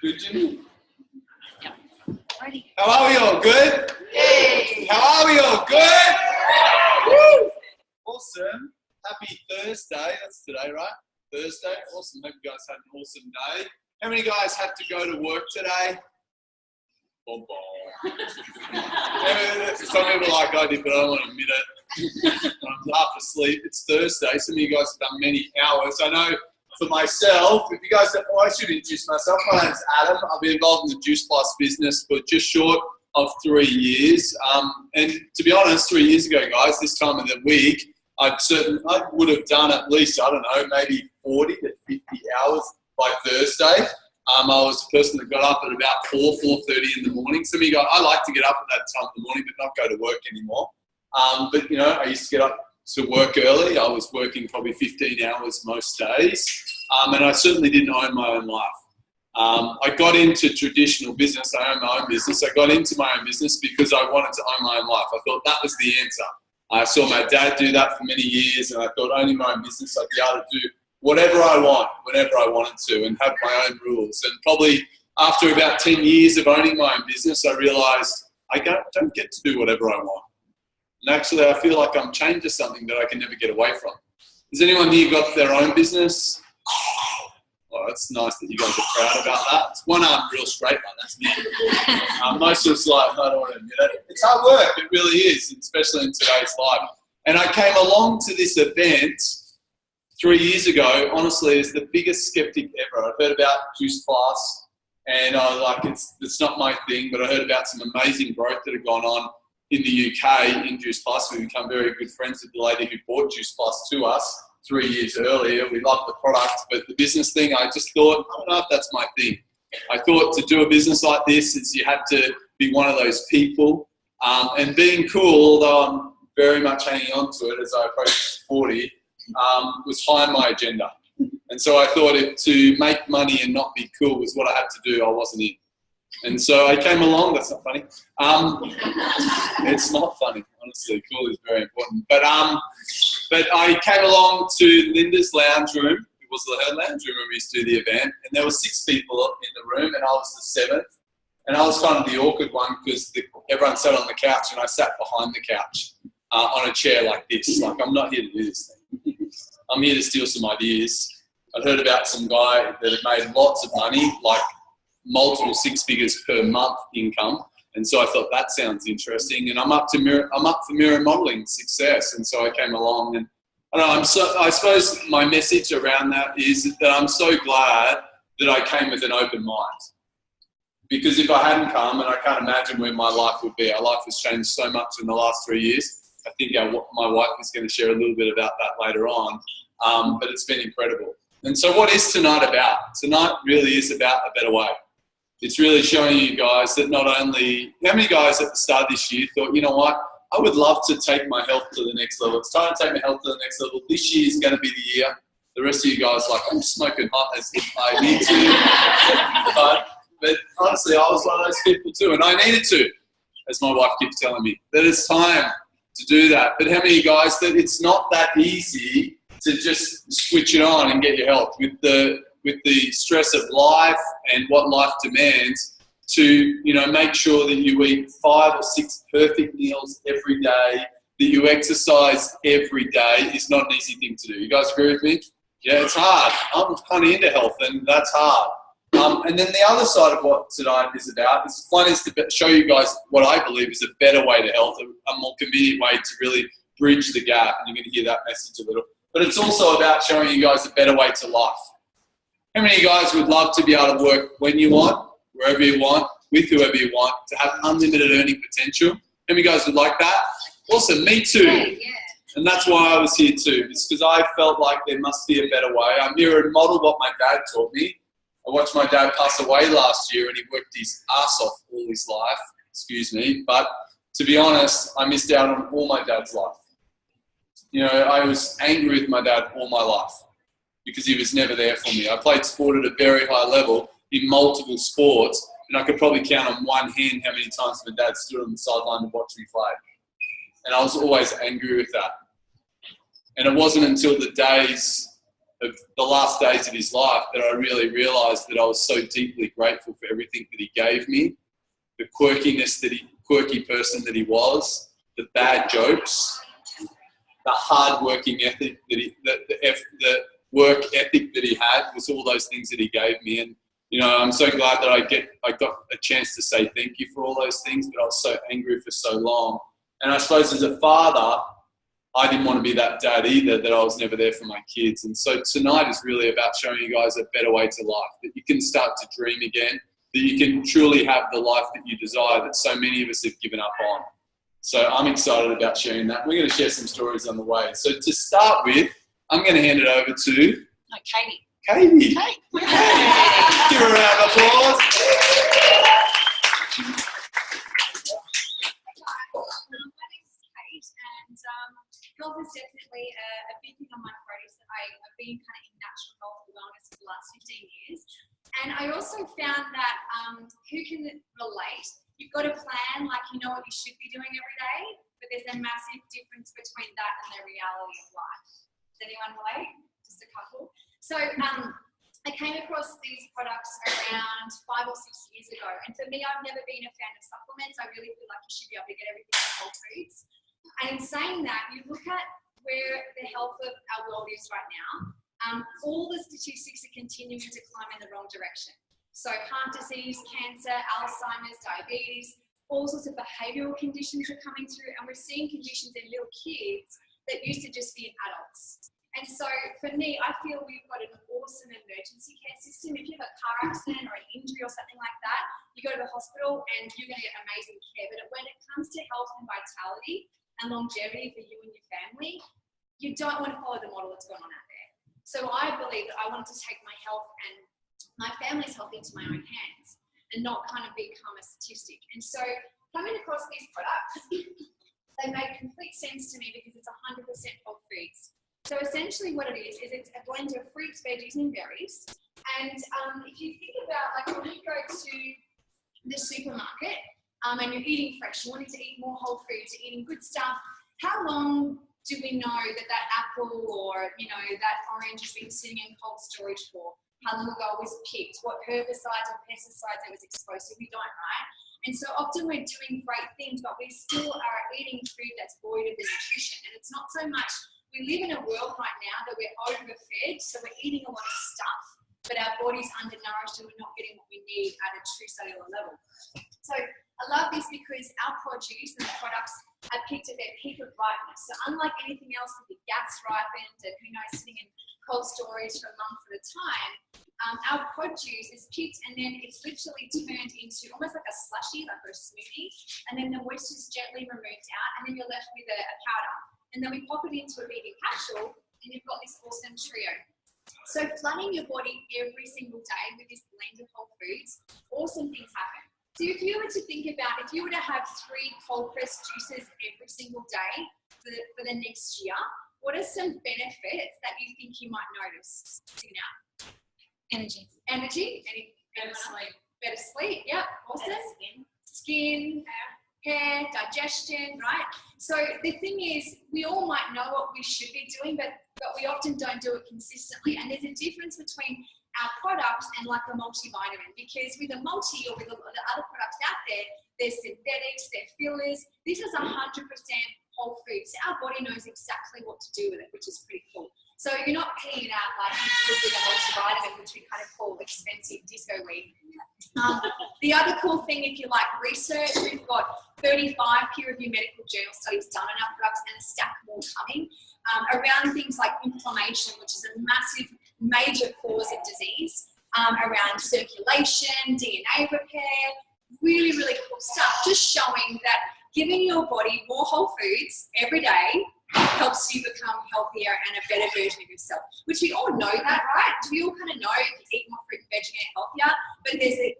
Good, Jimmy? Yeah. Ready. How are we all? Good? Yay! How are we all? Good? Woo! Awesome. Happy Thursday. That's today, right? Thursday. Awesome. Hope you guys had an awesome day. How many guys had to go to work today? Bom, bom. Some people are like I did, but I don't want to admit it. I'm half asleep. It's Thursday. Some of you guys have done many hours. I know for myself, if you guys, I should introduce myself. My name's Adam. I've been involved in the Juice Plus business for just short of 3 years. And to be honest, 3 years ago, guys, this time of the week, I would have done at least, I don't know, maybe 40 to 50 hours by Thursday. I was the person that got up at about 4:30 in the morning. Some of you guys, I like to get up at that time in the morning, but not go to work anymore. But, you know, I used to get up to work early. I was working probably 15 hours most days. And I certainly didn't own my own life. I got into traditional business. I own my own business. I got into my own business because I wanted to own my own life. I thought that was the answer. I saw my dad do that for many years, and I thought owning my own business, I'd be able to do whatever I want, whenever I wanted to, and have my own rules. And probably after about 10 years of owning my own business, I realized I don't get to do whatever I want. And actually, I feel like I'm chained to something that I can never get away from. Has anyone here got their own business? Oh, that's nice that you guys are proud about that. It's one arm real straight, like that's me. Most of us like, I don't want to admit it. It's hard work, it really is, especially in today's life. And I came along to this event 3 years ago, honestly, as the biggest skeptic ever. I'd heard about Juice Plus, and I was like, it's not my thing, but I heard about some amazing growth that had gone on in the UK in Juice Plus. We become very good friends with the lady who bought Juice Plus to us 3 years earlier. We loved the product, but the business thing, I just thought, I don't know if that's my thing. I thought to do a business like this is you had to be one of those people. And being cool, although I'm very much hanging on to it as I approach 40, was high on my agenda. And so I thought if to make money and not be cool was what I had to do, I wasn't in. And so I came along. That's not funny. It's not funny, honestly. Cool is very important. But I came along to Linda's lounge room. It was her lounge room when we used to do the event. And there were 6 people in the room, and I was the 7th. And I was kind of the awkward one because everyone sat on the couch, and I sat behind the couch on a chair like this. Like, I'm not here to do this thing. I'm here to steal some ideas. I'd heard about some guy that had made lots of money, like multiple 6 figures per month income, and so I thought that sounds interesting. And I'm up for mirror modeling success, and so I came along. And I suppose my message around that is that I'm so glad that I came with an open mind, because if I hadn't come, and I can't imagine where my life would be. Our life has changed so much in the last 3 years. I think my wife is going to share a little bit about that later on, but it's been incredible. And so what is tonight about? Tonight really is about a better way. It's really showing you guys that not only, how many guys at the start of this year thought, you know what, I would love to take my health to the next level. It's time to take my health to the next level. This year is going to be the year. The rest of you guys are like, I'm smoking hot as if I need to. But honestly, I was one of those people too, and I needed to, as my wife keeps telling me, that it's time to do that. But how many guys that it's not that easy to just switch it on and get your health with the stress of life and what life demands, to, you know, make sure that you eat 5 or 6 perfect meals every day, that you exercise every day is not an easy thing to do. You guys agree with me? Yeah, it's hard. I'm kind of into health, and that's hard. And then the other side of what tonight is about is, one is to show you guys what I believe is a better way to health, a more convenient way to really bridge the gap, and you're going to hear that message a little. But it's also about showing you guys a better way to life. How many of you guys would love to be able to work when you want, wherever you want, with whoever you want, to have unlimited earning potential? How many of you guys would like that? Awesome, me too. Yeah. And that's why I was here too. It's because I felt like there must be a better way. I mirrored and modeled what my dad taught me. I watched my dad pass away last year, and he worked his ass off all his life, excuse me. But to be honest, I missed out on all my dad's life. You know, I was angry with my dad all my life because he was never there for me. I played sport at a very high level in multiple sports, and I could probably count on one hand how many times my dad stood on the sideline to watch me play. And I was always angry with that. And it wasn't until the days of the last days of his life that I really realised that I was so deeply grateful for everything that he gave me, the quirky person that he was, the bad jokes, the hard-working ethic the work ethic that he had was all those things that he gave me. And you know, I'm so glad that I got a chance to say thank you for all those things, but I was so angry for so long. And I suppose as a father, I didn't want to be that dad either, that I was never there for my kids. And so tonight is really about showing you guys a better way to life, that you can start to dream again, that you can truly have the life that you desire, that so many of us have given up on. So I'm excited about sharing that. We're going to share some stories on the way. So to start with, I'm going to hand it over to Katie. Katie. Kate. Give her a round of applause. My name's Kate, and health is definitely a big thing on my priorities. I've been kind of in natural health and wellness for the last 15 years. And I also found that who can relate? You've got a plan, like you know what you should be doing every day, but there's a massive difference between that and the reality of life. Does anyone relate? Just a couple. So I came across these products around 5 or 6 years ago. And for me, I've never been a fan of supplements. I really feel like you should be able to get everything from whole foods. And in saying that, you look at where the health of our world is right now, all the statistics are continuing to climb in the wrong direction. So heart disease, cancer, Alzheimer's, diabetes, all sorts of behavioural conditions are coming through, and we're seeing conditions in little kids that used to just be in adults. And so for me, I feel we've got an awesome emergency care system. If you have a car accident or an injury or something like that, you go to the hospital and you're going to get amazing care. But when it comes to health and vitality and longevity for you and your family, you don't want to follow the model that's going on out there. So I believe that I wanted to take my health and my family's health into my own hands and not kind of become a statistic. And so coming across these products, they made complete sense to me because it's 100% whole foods. So essentially what it is it's a blend of fruits, veggies and berries. And if you think about, like when you go to the supermarket and you're eating fresh, you're wanting to eat more whole foods, you're eating good stuff, how long do we know that apple or, you know, that orange has been sitting in cold storage for? How long ago it was picked? What herbicides or pesticides it was exposed to? We don't, right? And so often we're doing great things, but we still are eating food that's void of the nutrition. And it's not so much, we live in a world right now that we're overfed, so we're eating a lot of stuff, but our body's undernourished and we're not getting what we need at a true cellular level. So I love this because our produce and the products are picked at their peak of ripeness. So unlike anything else that be gas ripened and who knows, sitting in cold storage for a month at a time, our produce is picked and then it's literally turned into almost like a slushy, like a smoothie, and then the moisture is gently removed out, and then you're left with a powder. And then we pop it into a vegan capsule, and you've got this awesome trio. So flooding your body every single day with this blend of whole foods, awesome things happen. So if you were to think about, if you were to have 3 cold pressed juices every single day for the next year, what are some benefits that you think you might notice? Energy. Better sleep. Better sleep, yep, awesome. Skin, hair, digestion, right? So the thing is, we all might know what we should be doing, but we often don't do it consistently. And there's a difference between our products and like a multivitamin, because with a multi or with the other products out there, they're synthetics, they're fillers. This is 100% whole food. So our body knows exactly what to do with it, which is pretty cool. So you're not peeing it out like with a multivitamin, which we kind of call expensive disco weed. The other cool thing, if you like research, we've got 35 peer-reviewed medical journal studies done on our products and a stack more coming around things like inflammation, which is a massive, major cause of disease, around circulation, DNA repair, really, really cool stuff, just showing that giving your body more whole foods every day helps you become healthier and a better version of yourself, which we all know that, right? We all kind of know if you eat more fruit and veg, you get healthier, but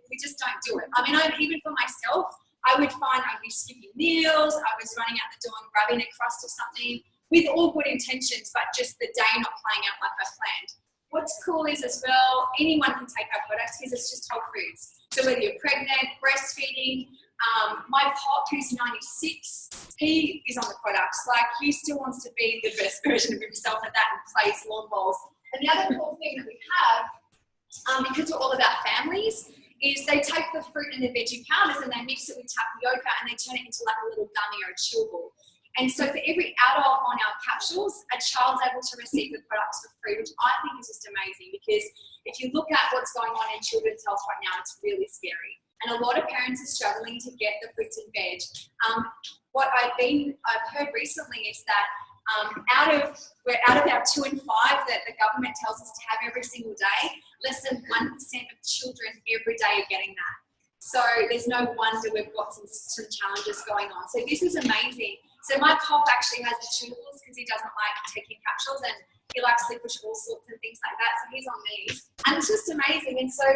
we just don't do it. I mean, even for myself, I would find I'd be skipping meals, I was running out the door and grabbing a crust or something with all good intentions, but just the day not playing out like I planned. What's cool is as well, anyone can take our products because it's just whole foods. So whether you're pregnant, breastfeeding, my pop, who's 96, he is on the products. Like, he still wants to be the best version of himself at that and plays long bowls And the other cool thing that we have, because we're all about families, is they take the fruit and the veggie powders and they mix it with tapioca and they turn it into like a little gummy or a chewable. And so for every adult on our capsules, a child's able to receive the products for free, which I think is just amazing, because if you look at what's going on in children's health right now, it's really scary. And a lot of parents are struggling to get the fruits and veg. What I've heard recently is that we're out of our 2 and 5 that the government tells us to have every single day, less than 1% of children every day are getting that. So there's no wonder we've got some challenges going on. So this is amazing. So my cop actually has the chewables because he doesn't like taking capsules and he likes to push all sorts of things like that. So he's on these. And it's just amazing. And so,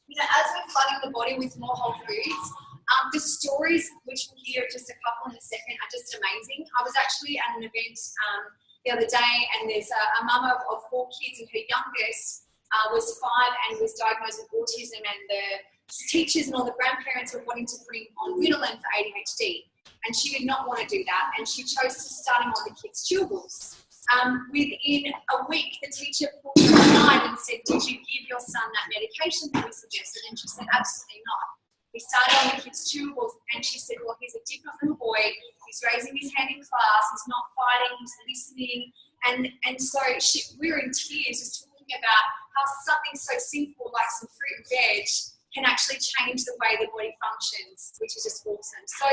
you know, as we're flooding the body with more whole foods, the stories, which we'll hear just a couple in a second, are just amazing. I was actually at an event the other day, and there's a mum of 4 kids, and her youngest was 5 and was diagnosed with autism, and the teachers and all the grandparents were wanting to bring on Ritalin for ADHD, and she did not want to do that, and she chose to start him on the kids' chewables. Within a week, the teacher pulled her aside and said, "Did you give your son that medication that we suggested?" And she said, "Absolutely not." We started on the kids' chewables, and she said, "Well, he's a different little boy. He's raising his hand in class. He's not fighting. He's listening." And so we were in tears just talking about how something so simple like some fruit and veg can actually change the way the body functions, which is just awesome. So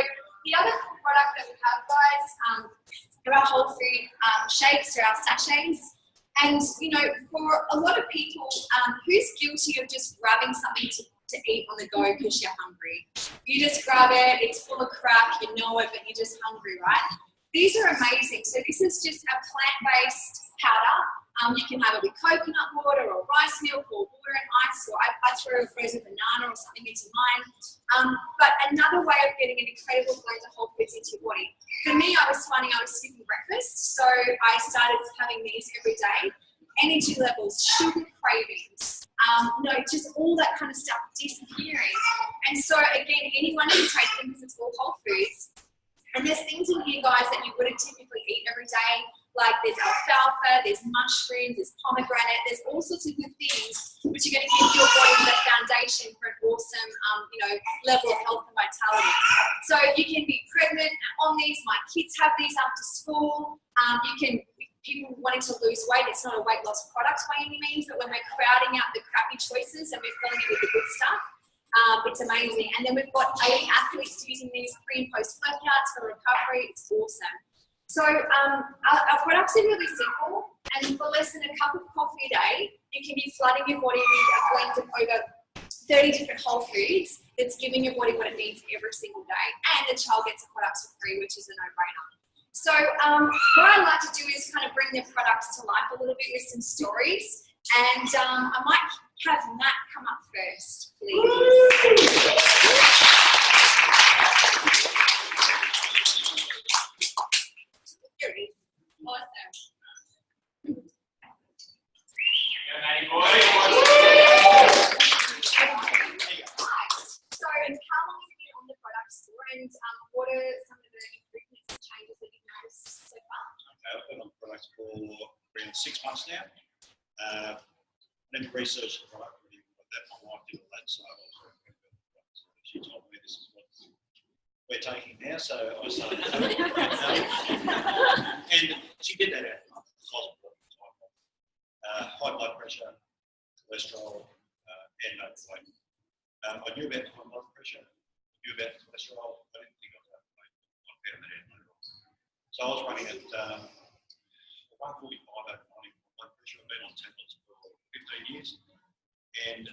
the other product that we have, guys, are our whole food shakes, or our sachets. And, you know, for a lot of people, who's guilty of just grabbing something to eat on the go because you're hungry? You just grab it, it's full of crap, you know it, but you're just hungry, right? These are amazing. So this is just a plant-based powder. You can have it with coconut water or rice milk or water and ice, or I throw a frozen banana or something into mine. But another way of getting an incredible blend of whole foods into your body. For me, I was finding I was skipping breakfast, so I started having these every day. Energy levels, sugar cravings, just all that kind of stuff disappearing. And so again, anyone can take them because it's all whole foods. And there's things in here, guys, that you wouldn't typically eat every day. Like there's alfalfa, there's mushrooms, there's pomegranate, there's all sorts of good things which are going to give your body the foundation for an awesome, level of health and vitality. So you can be pregnant on these. My kids have these after school. People wanting to lose weight, it's not a weight loss product by any means, but when we're crowding out the crappy choices and we're filling it with the good stuff, it's amazing. And then we've got elite athletes using these pre and post workouts for recovery. It's awesome. So our products are really simple, and for less than a cup of coffee a day, you can be flooding your body with a blend of over 30 different whole foods that's giving your body what it needs every single day, and the child gets the products for free, which is a no-brainer. So what I like to do is kind of bring the products to life a little bit with some stories, and I might have Matt come up first, please. Awesome. So, how long have you been on the products for, and what are some of the improvements and changes that you've noticed so far? Okay, I've been on the products for around 6 months now. I didn't research the product really, but that my wife did all that, so she told me this is what we're taking now, so I started and she did that out of high blood pressure, cholesterol, and overweight. I knew about high blood pressure, I knew about cholesterol, I didn't think I was overweight. I found that out later on. So I was running at 145 over 90 blood pressure. I've been on tablets for 15 years, and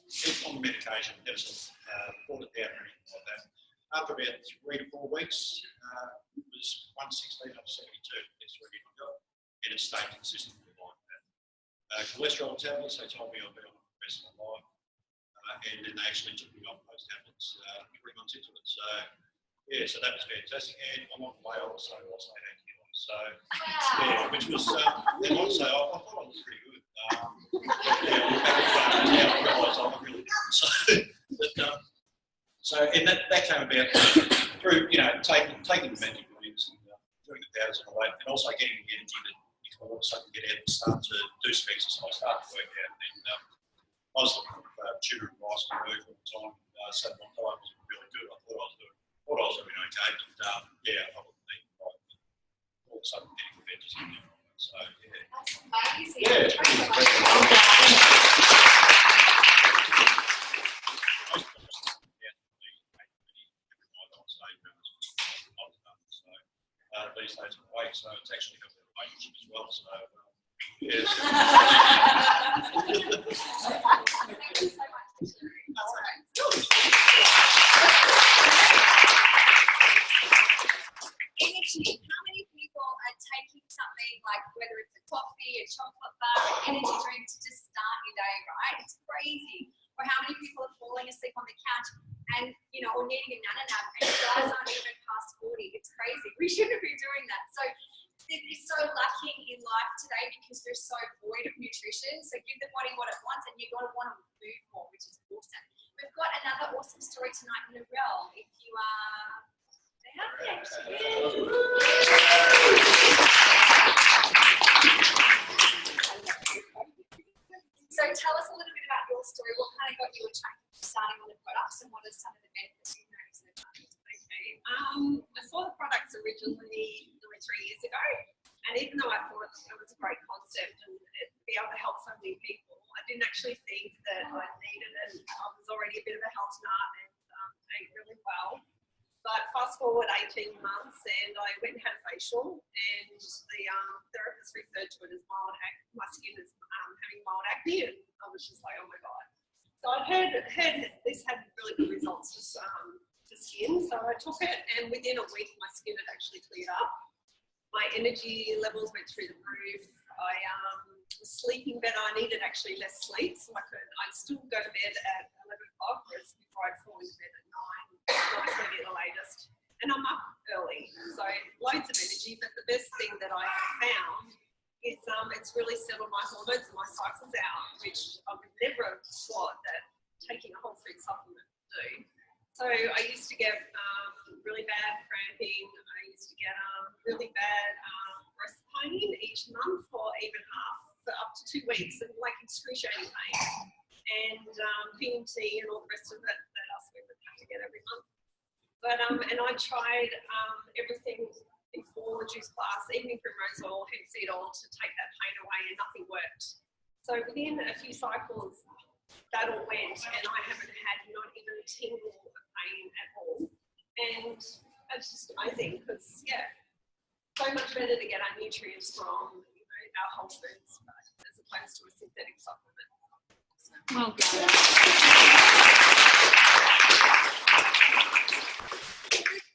kept on the medication, never brought it down or anything like that. After about 3 to 4 weeks, it was 116 over 72. That's where I got, and it stayed consistently like that. Cholesterol tablets, they told me I'd be on the rest of my life, and then they actually took me off those tablets 3 months into it. So yeah, so that was fantastic. And I'm on way off, so I lost 18 kilos. So yeah, which was, they might say, I thought I was pretty good. Yeah, I realised I really didn't. So, and that came about through, taking the magic greens and doing the powders on the way, and also getting the energy that you can all of a sudden get out and start to do some exercise. I was looking for tutor advice on work all the time. So my time wasn't really good. I thought I was doing okay, but yeah, I wasn't thinking right. All of a sudden, getting the veggies in there. So yeah. That's amazing. Yeah. These days I'm awake, so it's actually helped the relationship as well. So yes. Thank you so much for sharing. Energy. How many people are taking something like, whether it's a coffee, a chocolate bar, an energy drink to just start your day, right? It's crazy. Or how many people are falling asleep on the couch and, you know, or needing a nana nap, and you guys aren't even past 40. It's crazy. We shouldn't be doing that. So it is so lacking in life today because we're so void of nutrition. So give the body what it wants, and you've got to want to move more, which is awesome. We've got another awesome story tonight, Narelle. If you are there. So tell us a little bit about your story. What kind of got you starting on the products, and what are some of the benefits you've noticed so far? Okay. I saw the products originally 3 years ago, and even though I thought it was a great concept and it'd be able to help so many people, I didn't actually think that I needed it. I was already a bit of a health nut and ate really well. But fast forward 18 months, and I went and had a facial, and the therapist referred to it as mild acne. My skin is having mild acne, and I was just like, oh my God. So I'd heard this had really good results to skin, so I took it, and within a week my skin had actually cleared up. My energy levels went through the roof. I was sleeping better. I needed actually less sleep, so I'd still go to bed at 11 o'clock, whereas before I'd fall into bed at 9:30 at the latest. And I'm up early, so loads of energy. But the best thing that I found is it's really settled my hormones and my cycles out, which I would never have thought that taking a whole food supplement would do. So I used to get really bad cramping. I used to get really bad breast pain each month, or even for up to 2 weeks, and like excruciating pain. And PMT and all the rest of it that us women have to get every month. But and I tried everything before the juice class, evening primrose oil, hemp seed oil, to take that pain away, and nothing worked. So within a few cycles, that all went, and I haven't had not even a tingle of pain at all. And it's just amazing because, yeah, so much better to get our nutrients from, you know, our whole foods, as opposed to a synthetic supplement. Well done.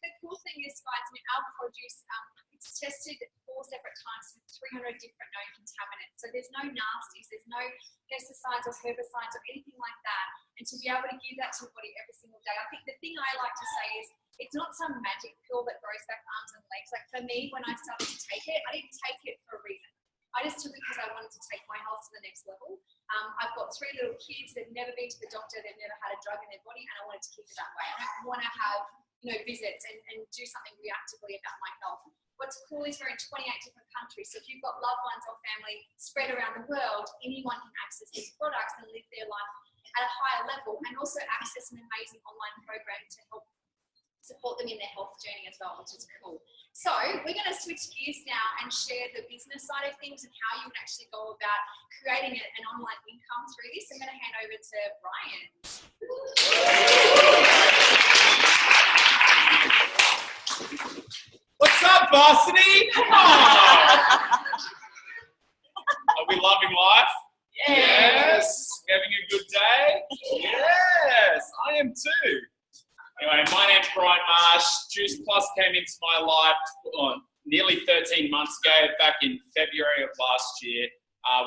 The cool thing is, guys, I mean, our produce, it's tested 4 separate times with 300 different known contaminants. So there's no nasties, there's no pesticides or herbicides or anything like that. And to be able to give that to the body every single day, I think the thing I like to say is, it's not some magic pill that grows back arms and legs. Like for me, when I started to take it, I didn't take it for a reason. I just took it because I wanted to take my health to the next level. I've got 3 little kids. They've never been to the doctor. They've never had a drug in their body, and I wanted to keep it that way. I don't want to have, you know, visits and do something reactively about my health. What's cool is we're in 28 different countries. So if you've got loved ones or family spread around the world, anyone can access these products and live their life at a higher level, and also access an amazing online program to help support them in their health journey as well, which is cool. So we're going to switch gears now and share the business side of things and how you would actually go about creating an online income through this. I'm going to hand over to Brian. What's up, varsity? Are we loving life? Yes. Having a good day? Yes, I am too. Anyway, my name's Brian Marsh. Juice Plus came into my life nearly 13 months ago, back in February of last year,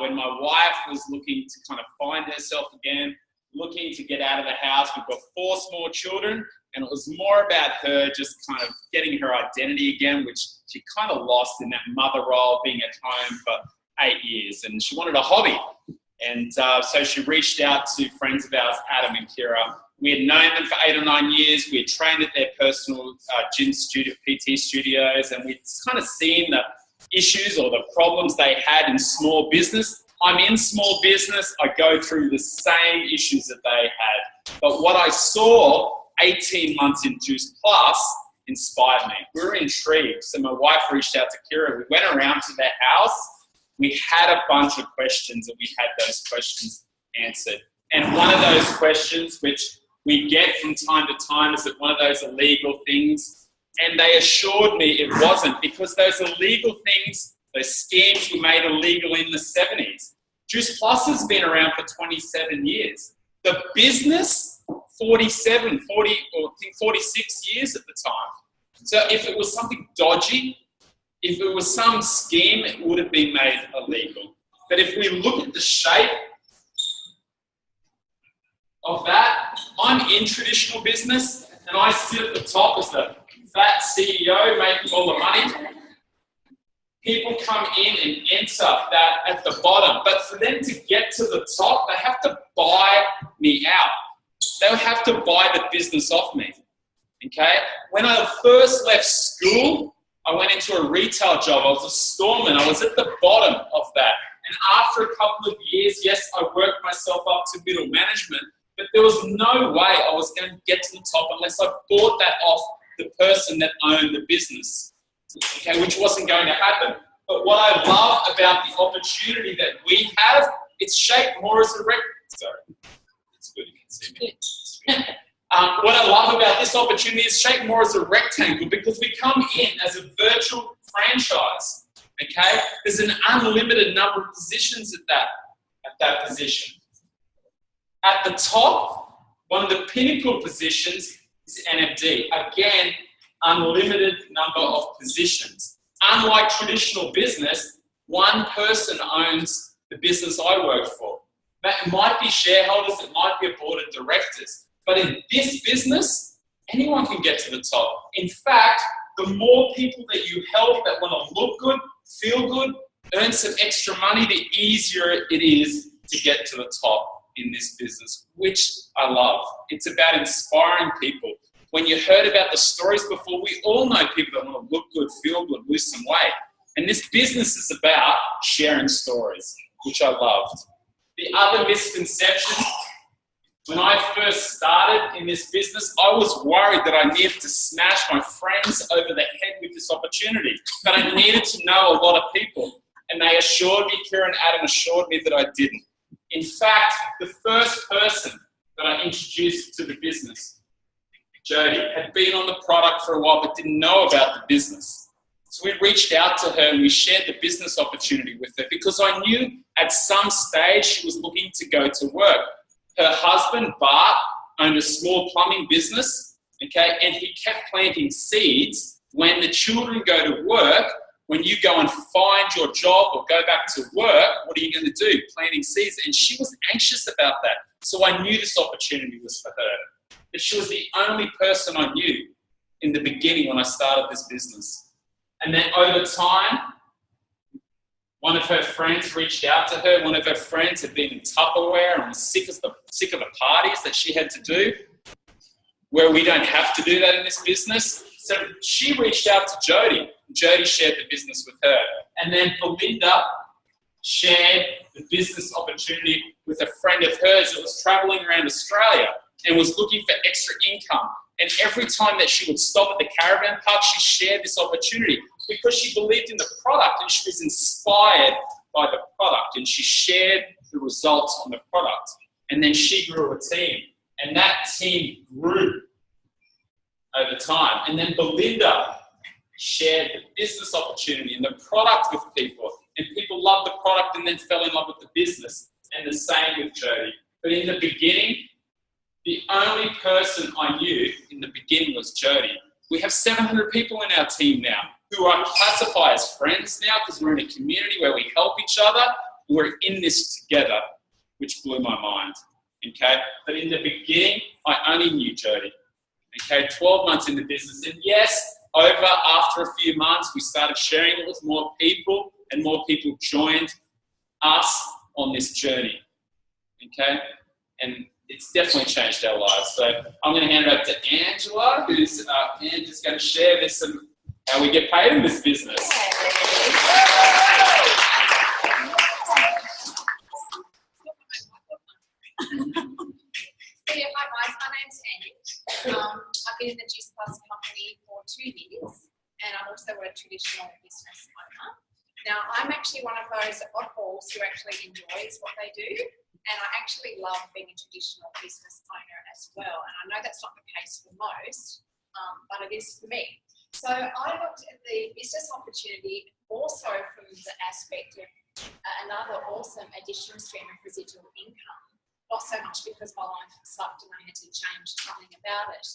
when my wife was looking to kind of find herself again, looking to get out of the house. We've got 4 small children, and it was more about her just kind of getting her identity again, which she kind of lost in that mother role, being at home for 8 years, and she wanted a hobby. And so she reached out to friends of ours, Adam and Kira. We had known them for 8 or 9 years. We had trained at their personal gym studio, PT studios, and we'd kind of seen the issues or the problems they had in small business I'm in small business. I go through the same issues that they had. But what I saw 18 months in Juice Plus inspired me. We were intrigued. So my wife reached out to Kira. We went around to their house. We had a bunch of questions, and we had those questions answered. And one of those questions, which we get from time to time, is it one of those illegal things? And they assured me it wasn't, because those illegal things, those schemes were made illegal in the 70s. Juice Plus has been around for 27 years. The business, 40 or I think 46 years at the time. So if it was something dodgy, if it was some scheme, it would have been made illegal. But if we look at the shape of that, I'm in traditional business and I sit at the top as the fat CEO making all the money. People come in and enter that at the bottom, but for them to get to the top, they have to buy me out. They have to buy the business off me, okay? When I first left school, I went into a retail job. I was a storeman. I was at the bottom of that. And after a couple of years, yes, I worked myself up to middle management, but there was no way I was going to get to the top unless I bought that off the person that owned the business, okay, which wasn't going to happen. But what I love about the opportunity that we have, it's shaped more as a rectangle. Sorry, it's good, you can see me. What I love about this opportunity is shaped more as a rectangle, because we come in as a virtual franchise, okay? There's an unlimited number of positions at that position. At the top, one of the pinnacle positions is NFD. Again, unlimited number of positions. Unlike traditional business, one person owns the business I work for. That might be shareholders, it might be a board of directors. But in this business, anyone can get to the top. In fact, the more people that you help that want to look good, feel good, earn some extra money, the easier it is to get to the top in this business, which I love. It's about inspiring people. When you heard about the stories before, we all know people that want to look good, feel good, lose some weight. And this business is about sharing stories, which I loved. The other misconception, when I first started in this business, I was worried that I needed to smash my friends over the head with this opportunity. But I needed to know a lot of people. And they assured me, Kira and Adam assured me that I didn't. In fact, the first person that I introduced to the business, Jody, had been on the product for a while but didn't know about the business. So we reached out to her and we shared the business opportunity with her, because I knew at some stage she was looking to go to work. Her husband, Bart, owned a small plumbing business, okay, and he kept planting seeds. When the children go to work, when you go and find your job or go back to work, what are you going to do? Planting seeds. And she was anxious about that. So I knew this opportunity was for her. But she was the only person I knew in the beginning when I started this business. And then over time, one of her friends reached out to her. One of her friends had been in Tupperware and was sick of the parties that she had to do, where we don't have to do that in this business. So she reached out to Jody. Jody shared the business with her. And then Belinda shared the business opportunity with a friend of hers that was traveling around Australia and was looking for extra income. And every time that she would stop at the caravan park, she shared this opportunity because she believed in the product and she was inspired by the product, and she shared the results on the product. And then she grew a team, and that team grew over time. And then Belinda shared the business opportunity and the product with people, and people loved the product and then fell in love with the business. And the same with Jody. But in the beginning, the only person I knew in the beginning was Jody. We have 700 people in our team now who I classify as friends now, because we're in a community where we help each other. We're in this together, which blew my mind. Okay, but in the beginning, I only knew Jody. Okay, 12 months in the business, and yes, after a few months, we started sharing it with more people, and more people joined us on this journey. Okay, and it's definitely changed our lives. So I'm going to hand it over to Angela, who's Angela's going to share this and how we get paid in this business. hi guys, my name's Annie. I've been in the Juice Plus company for 2 years, and I'm also a traditional business owner. Now, I'm actually one of those oddballs who actually enjoys what they do, and I actually love being a traditional business owner as well. And I know that's not the case for most, but it is for me. So I looked at the business opportunity also from the aspect of another awesome additional stream of residual income. Not so much because my life sucked and I had to change something about it.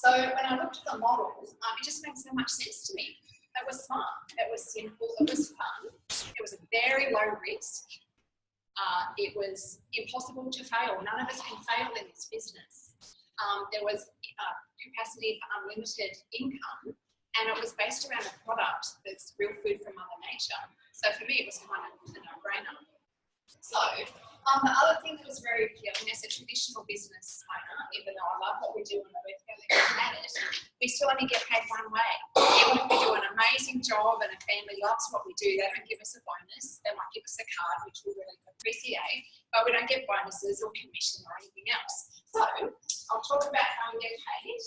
So when I looked at the models, it just made so much sense to me. It was smart, it was simple, it was fun, it was a very low risk. It was impossible to fail. None of us can fail in this business. There was capacity for unlimited income, and it was based around a product that's real food from Mother Nature. So for me, it was kind of a no-brainer. So the other thing that was very appealing as a traditional business owner, even though I love what we do and we're both really good at it, we still only get paid one way. Even if we do an amazing job and a family loves what we do, they don't give us a bonus. They might give us a card, which we really appreciate, but we don't get bonuses or commission or anything else. So I'll talk about how we get paid.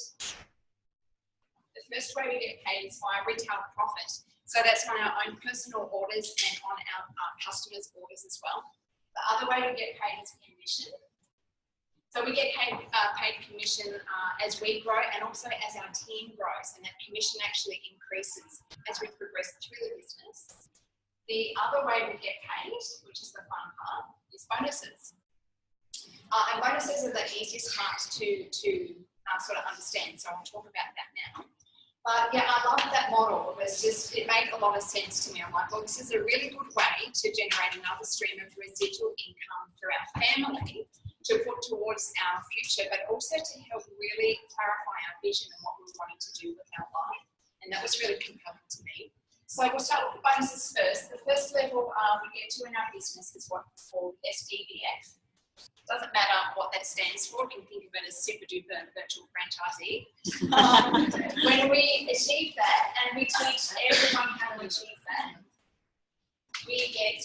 The first way we get paid is via retail profit. So that's on our own personal orders and on our customers' orders as well. The other way we get paid is commission. So we get paid commission as we grow and also as our team grows, and that commission actually increases as we progress through the business. The other way we get paid, which is the fun part, is bonuses. And bonuses are the easiest part to sort of understand, so I'll talk about that now. But yeah, I love that model. It made a lot of sense to me. I'm like, well, this is a really good way to generate another stream of residual income for our family to put towards our future, but also to help really clarify our vision and what we're wanting to do with our life. And that was really compelling to me. So we'll start with the bonuses first. The first level we get to in our business is what's called SDVF. Doesn't matter what that stands for, you can think of it as super duper virtual franchisee. When we achieve that, and we teach everyone how to achieve that, we get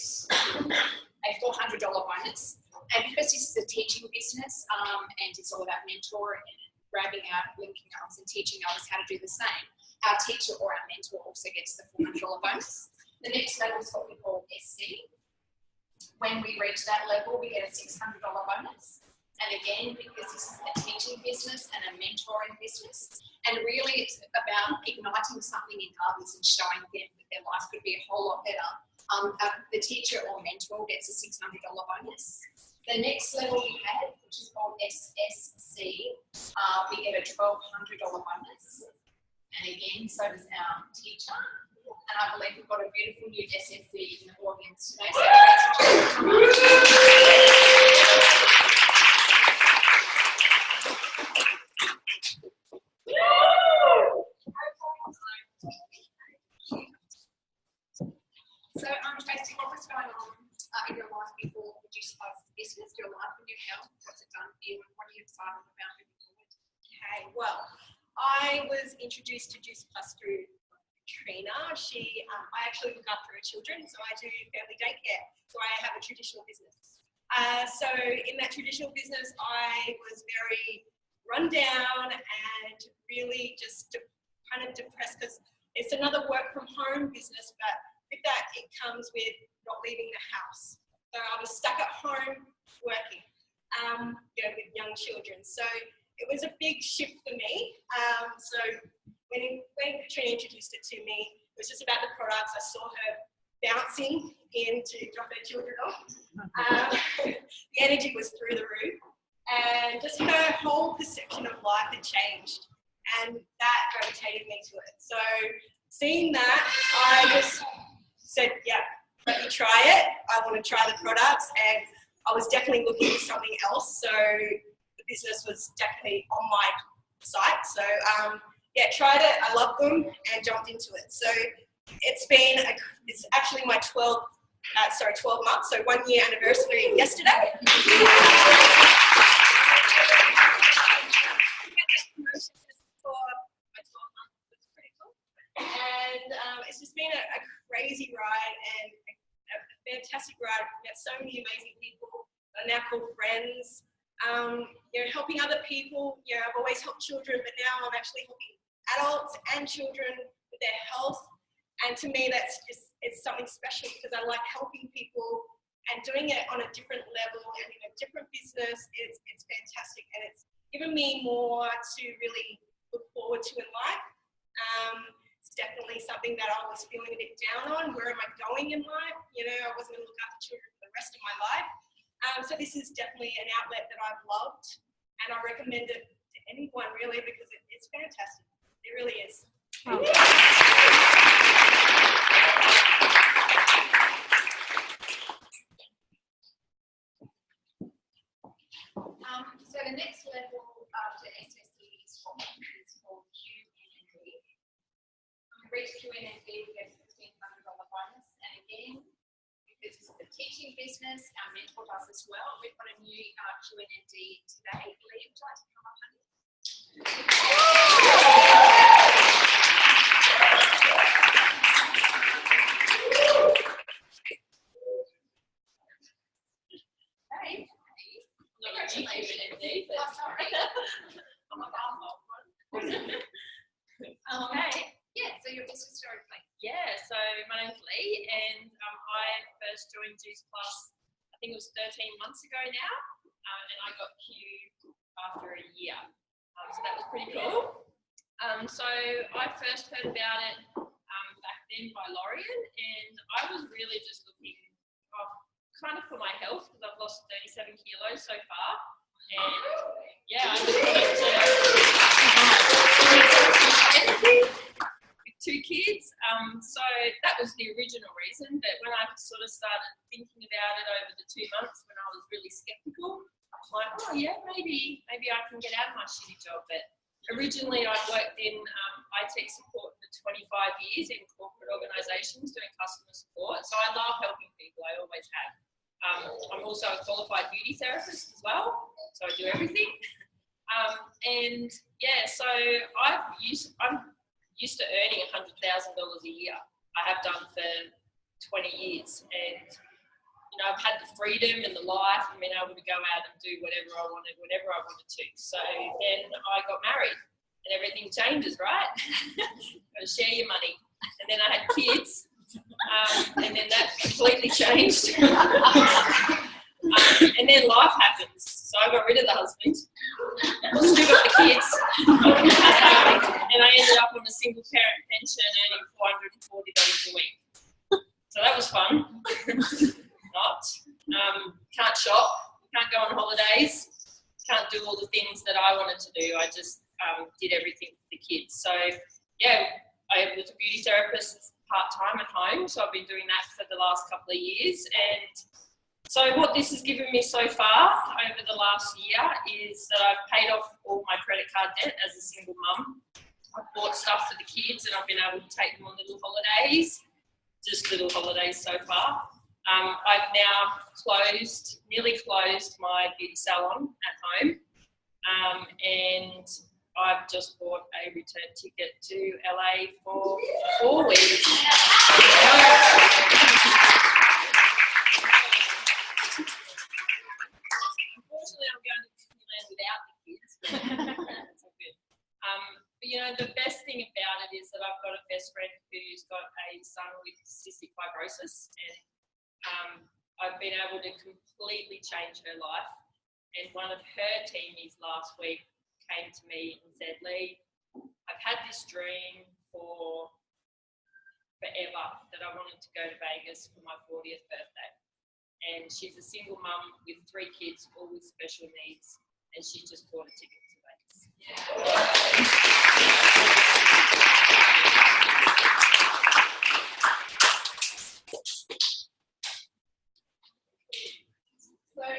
a $400 bonus. And because this is a teaching business and it's all about mentoring and grabbing out, linking arms and teaching others how to do the same, our teacher or our mentor also gets the $400 bonus. The next level is what we call SC. When we reach that level, we get a $600 bonus. And again, because this is a teaching business and a mentoring business, and really it's about igniting something in others and showing them that their life could be a whole lot better. The teacher or mentor gets a $600 bonus. The next level we have, which is called SSC, we get a $1,200 bonus. And again, so does our teacher. And I believe we've got a beautiful new SSC in the audience today. So Tracy, what was going on in your life before the Juice Plus business, your life and your health? What's it done for you and what are you excited about moving forward? Okay, well, I was introduced to Juice Plus through Trina. I actually look after her children, so I do family daycare. So I have a traditional business. So in that traditional business, I was very run down and really just kind of depressed because it's another work from home business, but with that, it comes with not leaving the house. So I was stuck at home working, with young children. So it was a big shift for me. So when Katrina introduced it to me, it was just about the products. I saw her bouncing in to drop her children off. The energy was through the roof. And just her whole perception of life had changed. And that gravitated me to it. So seeing that, I just said, yeah, let me try it. I want to try the products. And I was definitely looking for something else. So the business was definitely on my site. So tried it. I loved them and jumped into it. So it's actually my 12 months. So 1 year anniversary yesterday. And it's just been a crazy ride and a fantastic ride. We've met so many amazing people. I'm now called friends. helping other people. I've always helped children, but now I'm actually helping adults and children with their health. And to me, it's something special because I like helping people and doing it on a different level and in a different business. It's fantastic, and it's given me more to really look forward to in life. It's definitely something that I was feeling a bit down on. Where am I going in life? I wasn't going to look after children for the rest of my life. So this is definitely an outlet that I've loved, and I recommend it to anyone really because it's fantastic. It really is. Oh. So the next level after SSD is called QNND. Reach QNND, we get a $1,500 bonus. And again, because this is a teaching business, our mentor does as well. We've got a new QNND today. Lee, would you like to come up, honey? Hey. QNND, but sorry. I'm a Okay. Yeah, so your business story, please. Yeah, so my name's Lee, and I first joined Juice Plus, I think it was 13 months ago now, and I got Q after a year. So that was pretty cool. So I first heard about it back then by Lorian, and I was really just looking kind of for my health because I've lost 37 kilos so far. And yeah, I just wanted to with 2 kids. So that was the original reason. But when I sort of started thinking about it over the 2 months when I was really skeptical, I'm like, oh yeah, maybe I can get out of my shitty job. But originally I'd worked in IT support for 25 years in corporate organisations doing customer support. So I love helping people, I always have. I'm also a qualified beauty therapist as well, so I do everything. And yeah, so I'm used to earning $100,000 a year. I have done for 20 years, and I've had the freedom and the life and been able to go out and do whatever I wanted, whenever I wanted to. So then I got married, and everything changes, right? Got to share your money, and then I had kids. And then that completely changed. And then life happens. So I got rid of the husband. Still got the kids. And I ended up on a single parent pension earning $440 a week. So that was fun. Not. Can't shop. Can't go on holidays. Can't do all the things that I wanted to do. I just did everything for the kids. So yeah, I was a beauty therapist part-time at home, so I've been doing that for the last couple of years. And so what this has given me so far over the last year is that I've paid off all my credit card debt as a single mum. I've bought stuff for the kids and I've been able to take them on little holidays, just little holidays so far. I've now nearly closed my beauty salon at home, and I've just bought a return ticket to LA for 4 weeks. Unfortunately, I'm going to Disneyland without the kids, but that's all good. But the best thing about it is that I've got a best friend who's got a son with cystic fibrosis, and I've been able to completely change her life. And one of her teamies last week came to me and said, Lee, I've had this dream for forever that I wanted to go to Vegas for my 40th birthday. And she's a single mum with 3 kids, all with special needs, and she just bought a ticket to Vegas. So the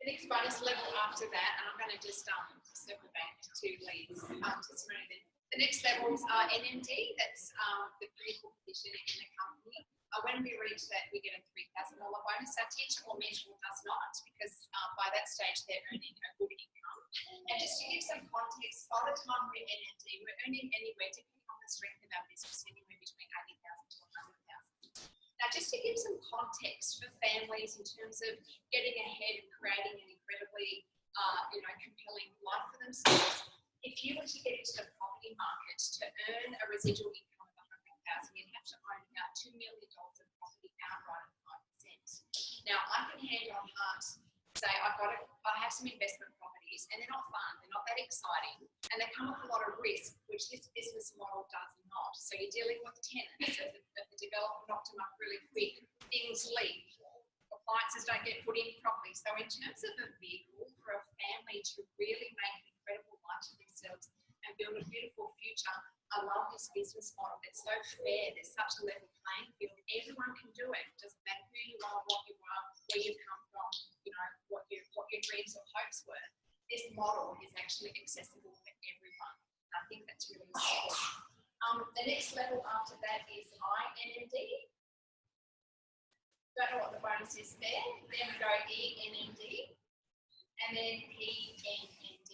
next bonus level after that, and I'm going to just circle back to Lee's testimony then. The next levels are NMD, that's the critical position in the company. When we reach that, we get a $3,000 bonus. Our teacher or mentor does not, because by that stage they're earning a good income. And just to give some context, by the time we're NMD, we're earning anywhere, depending on the strength of our business, anywhere between $80,000 to $100,000. Now, just to give some context for families in terms of getting ahead and creating an incredibly compelling life for themselves. If you were to get into the property market to earn a residual income of $100,000, you'd have to own about $2 million of property outright at 5%. Now, I can hand on heart say I have some investment properties, and they're not fun, they're not that exciting, and they come with a lot of risk, which this business model does not. So you're dealing with tenants. If the developer knocked them up really quick, things leak, appliances don't get put in properly. So in terms of a vehicle for a family to really make an incredible life for themselves and build a beautiful future, I love this business model. It's so fair. There's such a level playing field. Everyone can do it. It doesn't matter who you are, what you are, where you come from, what your dreams or hopes were. This model is actually accessible for everyone. And I think that's really important. The next level after that is INND. Don't know what the bonus is there. Then we go ENND, and then PNND.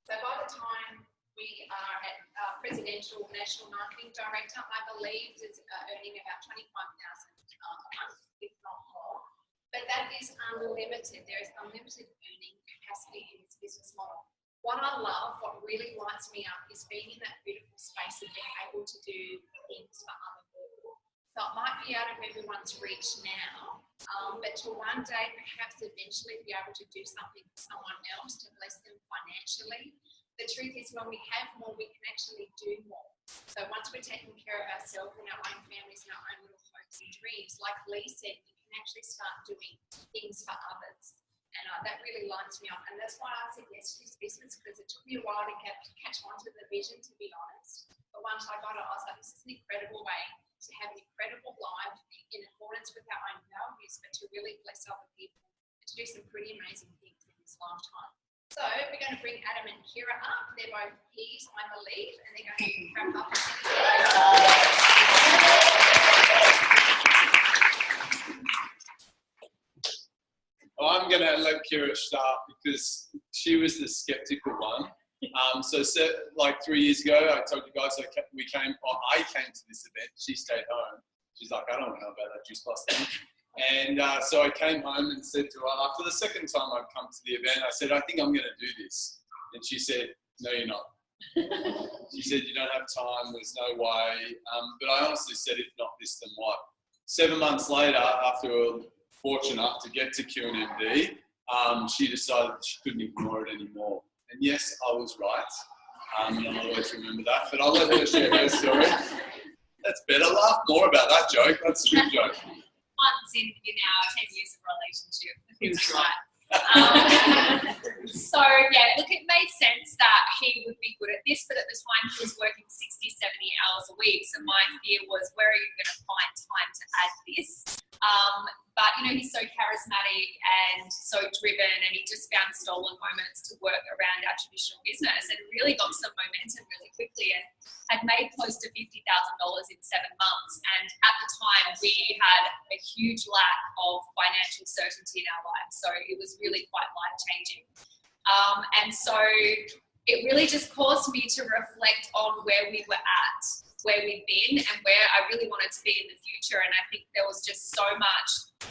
So by the time we are at Presidential National Marketing Director, I believe is earning about $25,000 a month, if not more. But that is unlimited. There is unlimited earning capacity in this business model. What I love, what really lights me up, is being in that beautiful space of being able to do things for other people. So it might be out of everyone's reach now, but to one day perhaps eventually be able to do something for someone else to bless them financially. The truth is, when we have more, we can actually do more. So once we're taking care of ourselves and our own families and our own little hopes and dreams, like Lee said, we can actually start doing things for others. And that really lights me up. And that's why I said yes to this business, because it took me a while to catch on to the vision, to be honest. But once I got it, I was like, this is an incredible way to have an incredible life in accordance with our own values, but to really bless other people and to do some pretty amazing things in this lifetime. So we're going to bring Adam and Kira up. They're both P's, I'm the lead, and they're going to wrap up. I'm going to let Kira start because she was the skeptical one. So like 3 years ago, I told you guys I came to this event. She stayed home. She's like, I don't know about that Juice Plus thing. And so I came home and said to her, after the second time I'd come to the event, I said, I think I'm going to do this. And she said, no, you're not. She said, you don't have time, there's no way. But I honestly said, if not this, then what? 7 months later, after we were fortunate enough to get to Q&MD, she decided she couldn't ignore it anymore. And yes, I was right. And I'll always remember that. But I'll let her share her story. That's better. Laugh more about that joke. That's a good joke. Once in our 10 years of relationship, it's right. So yeah, look, it made sense that he would be good at this, but at the time he was working 60, 70 hours a week. So my fear was, where are you going to find time to add this? But he's so charismatic and so driven, and he just found stolen moments to work around our traditional business and really got some momentum really quickly and had made close to $50,000 in 7 months. And at the time we had a huge lack of financial certainty in our lives. So it was really quite life-changing. And so it really just caused me to reflect on where we were at, where we've been, and where I really wanted to be in the future. And I think there was just so much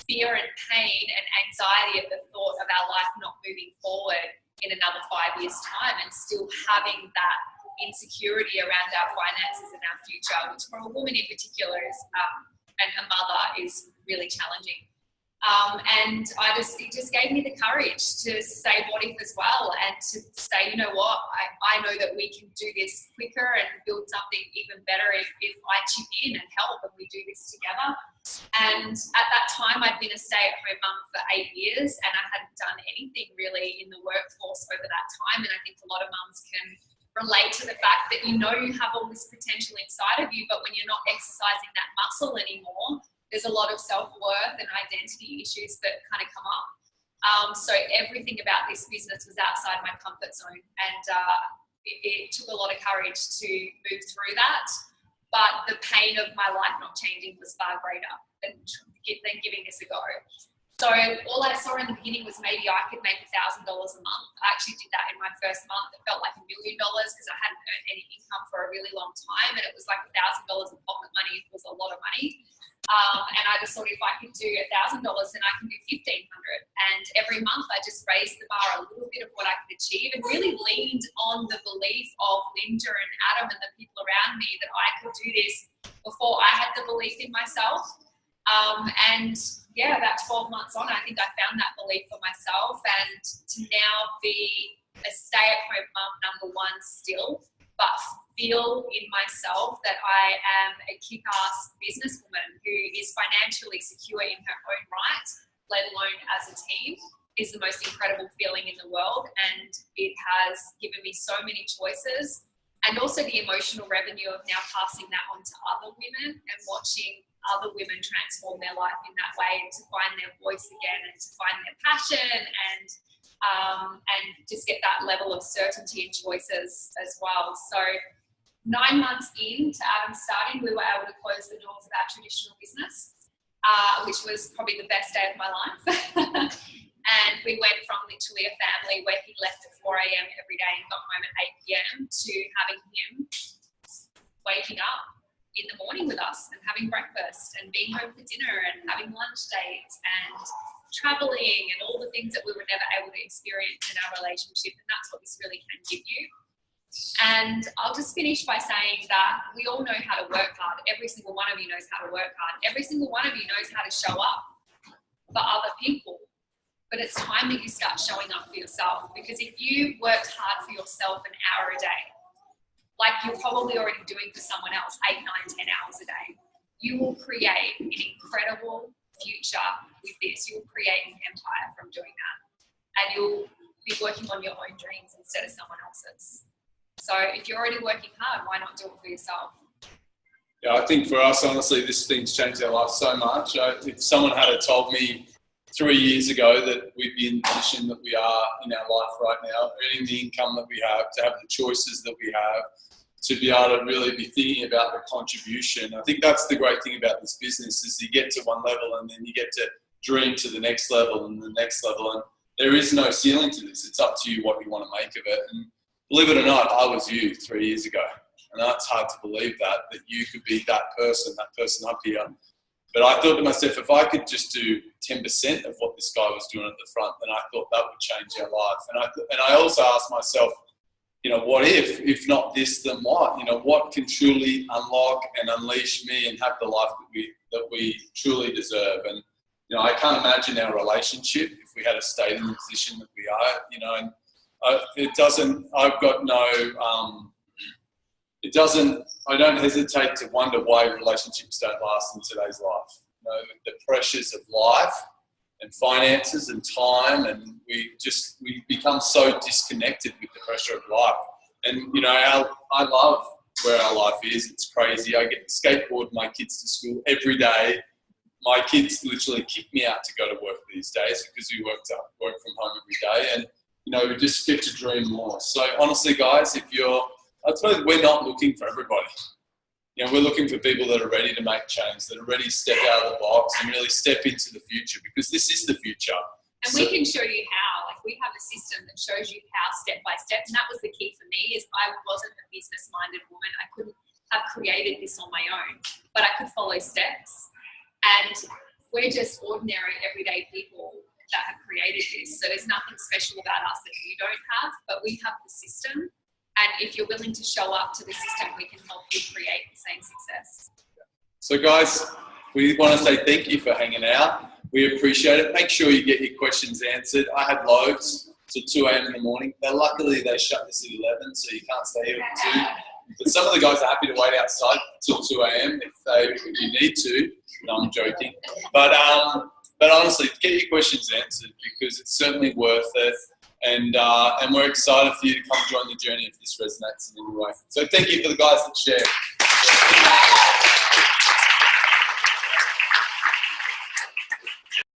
fear and pain and anxiety of the thought of our life not moving forward in another 5 years' time, and still having that insecurity around our finances and our future, which for a woman in particular is, and a mother, is really challenging. And it just gave me the courage to say what if as well, and to say, you know what, I know that we can do this quicker and build something even better if I chip in and help and we do this together. And at that time, I'd been a stay-at-home mum for 8 years, and I hadn't done anything really in the workforce over that time. And I think a lot of mums can relate to the fact that you have all this potential inside of you, but when you're not exercising that muscle anymore, there's a lot of self-worth and identity issues that kind of come up. So everything about this business was outside my comfort zone, and it took a lot of courage to move through that. But the pain of my life not changing was far greater than giving this a go. So all I saw in the beginning was maybe I could make $1,000 a month. I actually did that in my first month. It felt like $1 million because I hadn't earned any income for a really long time, and it was like $1,000 in pocket money was a lot of money. And I just thought if I could do $1,000, then I can do $1,500. And every month I just raised the bar a little bit of what I could achieve and really leaned on the belief of Linda and Adam and the people around me that I could do this before I had the belief in myself. And yeah, about 12 months on, I think I found that belief for myself, and to now be a stay-at-home mum number one still, but feel in myself that I am a kick-ass businesswoman who is financially secure in her own right, let alone as a team, is the most incredible feeling in the world. And it has given me so many choices, and also the emotional revenue of now passing that on to other women and watching other women transform their life in that way and to find their voice again and to find their passion and just get that level of certainty in choices as well. So 9 months into Adam starting, we were able to close the doors of our traditional business, which was probably the best day of my life. And we went from literally a family where he left at 4 a.m. every day and got home at 8 p.m. to having him waking up in the morning with us and having breakfast and being home for dinner and having lunch dates and traveling and all the things that we were never able to experience in our relationship. And that's what this really can give you. And I'll just finish by saying that we all know how to work hard. Every single one of you knows how to work hard. Every single one of you knows how to show up for other people. But it's time that you start showing up for yourself, because if you worked hard for yourself an hour a day, like you're probably already doing for someone else 8, 9, 10 hours a day, you will create an incredible future with this. You'll create an empire from doing that. And you'll be working on your own dreams instead of someone else's. So if you're already working hard, why not do it for yourself? Yeah, I think for us, honestly, this thing's changed our life so much. If someone had told me 3 years ago that we'd be in the position that we are in our life right now, earning the income that we have, to have the choices that we have, to be able to really be thinking about the contribution. I think that's the great thing about this business, is you get to one level and then you get to dream to the next level and the next level. And there is no ceiling to this. It's up to you what you want to make of it. And believe it or not, I was you 3 years ago. And it's hard to believe that you could be that person up here. But I thought to myself, if I could just do 10% of what this guy was doing at the front, then I thought that would change our life. And I also asked myself, what if not this, then what? What can truly unlock and unleash me and have the life that we truly deserve? And, I can't imagine our relationship if we had stayed in the position that we are, and I don't hesitate to wonder why relationships don't last in today's life. The pressures of life and finances and time, and we become so disconnected with the pressure of life. And I love where our life is. It's crazy. I get to skateboard my kids to school every day. My kids literally kick me out to go to work these days because we work from home every day, and we just get to dream more. So honestly, guys, I suppose we're not looking for everybody. We're looking for people that are ready to make change, that are ready to step out of the box and really step into the future, because this is the future. And we can show you how. Like, we have a system that shows you how step by step. And that was the key for me, is I wasn't a business-minded woman. I couldn't have created this on my own, but I could follow steps. And we're just ordinary, everyday people that have created this. So there's nothing special about us that you don't have, but we have the system. And if you're willing to show up to the system, we can help you create the same success. So guys, we want to say thank you for hanging out. We appreciate it. Make sure you get your questions answered. I had loads till 2 a.m. in the morning. Luckily, they shut this at 11, so you can't stay here at 2. But some of the guys are happy to wait outside till 2 a.m. if you need to. No, I'm joking. But honestly, get your questions answered, because it's certainly worth it. And we're excited for you to come join the journey if this resonates in any way. So thank you for the guys that shared.